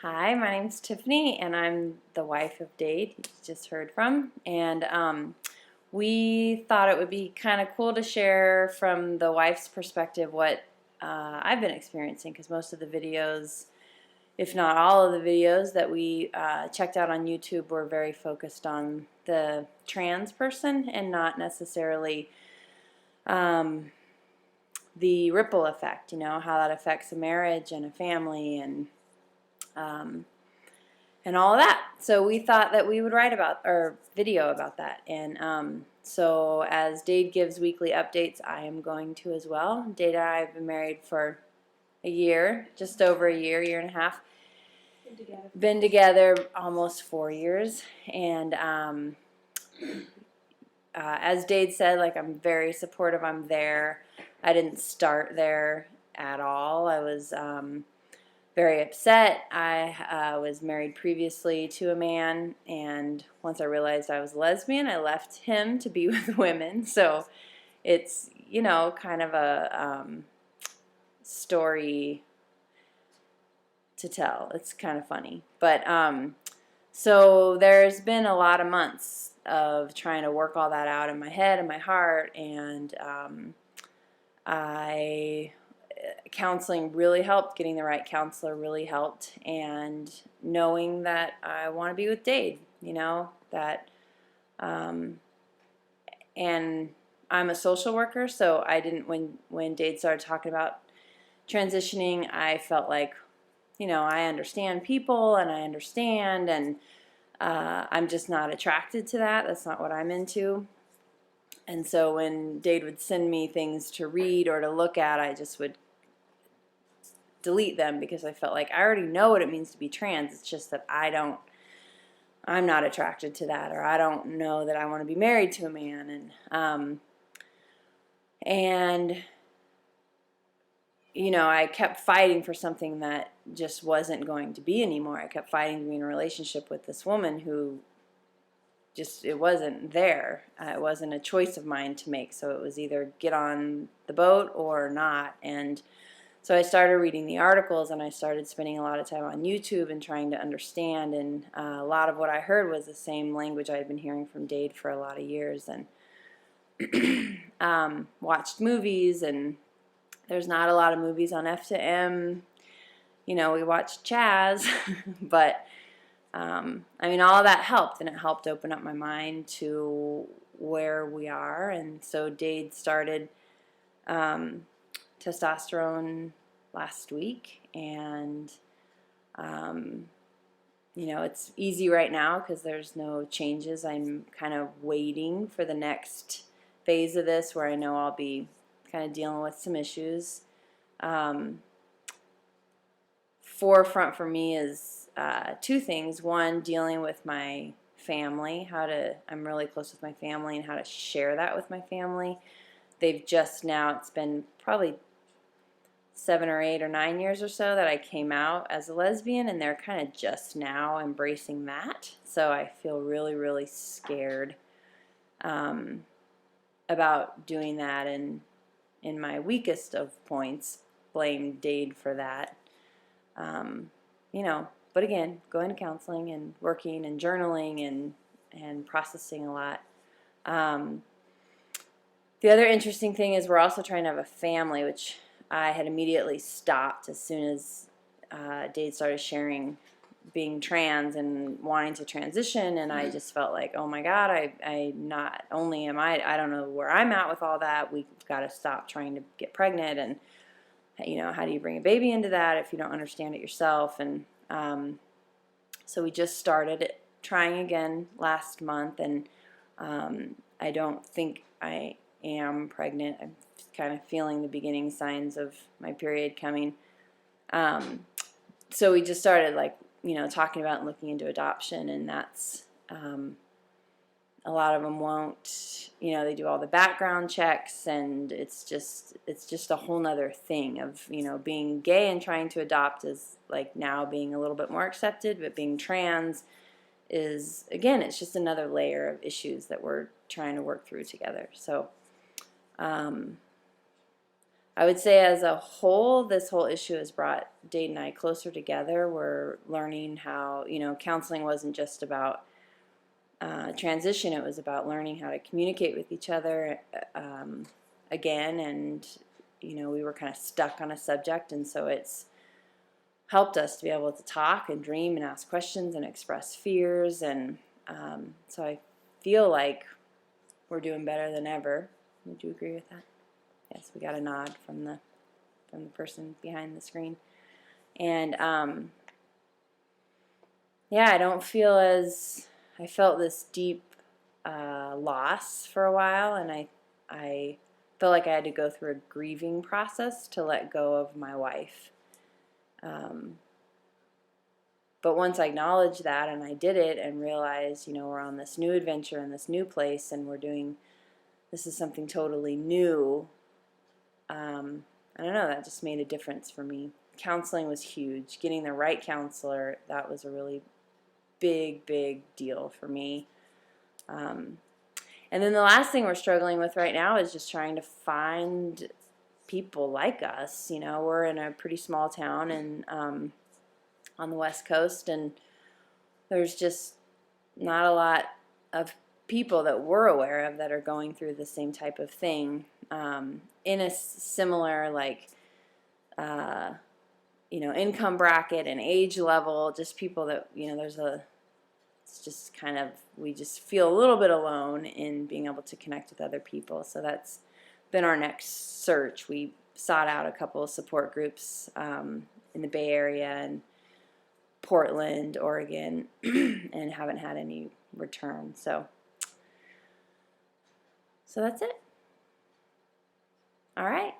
Hi, my name's Tiffany, and I'm the wife of Dade, you just heard from. And we thought it would be kind of cool to share from the wife's perspective what I've been experiencing, because most of the videos, if not all of the videos that we checked out on YouTube, were very focused on the trans person and not necessarily the ripple effect, how that affects a marriage and a family um, and all of that. So we thought that we would write about or video about that. And so as Dade gives weekly updates, I am going to as well. Dade and I have been married for a year, just over a year and a half. Been together almost 4 years. And as Dade said, like, I'm very supportive. I'm there. I didn't start there at all. I was very upset. I was married previously to a man, and once I realized I was a lesbian, I left him to be with women. So it's, kind of a story to tell. It's kind of funny. But so there's been a lot of months of trying to work all that out in my head and my heart, and counseling really helped. Getting the right counselor really helped, and knowing that I want to be with Dade, that and I'm a social worker, so I didn't, when Dade started talking about transitioning, I felt like, I understand people and I understand, and I'm just not attracted to that. That's not what I'm into. And so when Dade would send me things to read or to look at, I just would delete them, because I felt like I already know what it means to be trans. It's just that I'm not attracted to that, or I don't know that I want to be married to a man. And I kept fighting for something that just wasn't going to be anymore. I kept fighting to be in a relationship with this woman who it wasn't there. It wasn't a choice of mine to make. So it was either get on the boat or not. And so I started reading the articles, and I started spending a lot of time on YouTube and trying to understand, and a lot of what I heard was the same language I had been hearing from Dade for a lot of years, and watched movies, and there's not a lot of movies on FTM. We watched Chaz, but all of that helped, and it helped open up my mind to where we are. And so Dade started testosterone last week, and it's easy right now because there's no changes. I'm kind of waiting for the next phase of this, where I know I'll be kind of dealing with some issues. Forefront for me is two things. One, dealing with my family, I'm really close with my family, and how to share that with my family. They've just now, it's been probably 7 or 8 or 9 years or so that I came out as a lesbian, and they're kind of just now embracing that. So I feel really, really scared about doing that, and in my weakest of points, blame Dade for that. But again, going to counseling and working and journaling and processing a lot. The other interesting thing is we're also trying to have a family, which I had immediately stopped as soon as Dade started sharing being trans and wanting to transition, and I just felt like, oh my God, I not only am I don't know where I'm at with all that. We've got to stop trying to get pregnant, and how do you bring a baby into that if you don't understand it yourself? And so we just started trying again last month, and I don't think I am pregnant. I'm kind of feeling the beginning signs of my period coming. So we just started, talking about and looking into adoption, and that's a lot of them won't. They do all the background checks, and it's just a whole nother thing of being gay and trying to adopt is like now being a little bit more accepted, but being trans is, again, it's just another layer of issues that we're trying to work through together. So I I would say as a whole, this whole issue has brought Dade and I closer together. We're learning how, counseling wasn't just about transition. It was about learning how to communicate with each other again, and we were kind of stuck on a subject, and so it's helped us to be able to talk and dream and ask questions and express fears, and so I feel like we're doing better than ever. Would you agree with that? Yes, we got a nod from the person behind the screen, and yeah, I felt this deep loss for a while, and I felt like I had to go through a grieving process to let go of my wife. But once I acknowledged that and I did it and realized, we're on this new adventure in this new place and this is something totally new, I don't know, that just made a difference for me. Counseling was huge. Getting the right counselor, that was a really big, big deal for me. And then the last thing we're struggling with right now is just trying to find people like us. We're in a pretty small town and on the West Coast, and there's just not a lot of people that we're aware of that are going through the same type of thing in a similar income bracket and age level. Just people that it's just kind of, we just feel a little bit alone in being able to connect with other people. So that's been our next search. We sought out a couple of support groups in the Bay Area and Portland, Oregon, and haven't had any return. So that's it. All right.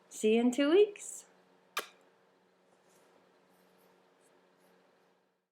See you in 2 weeks.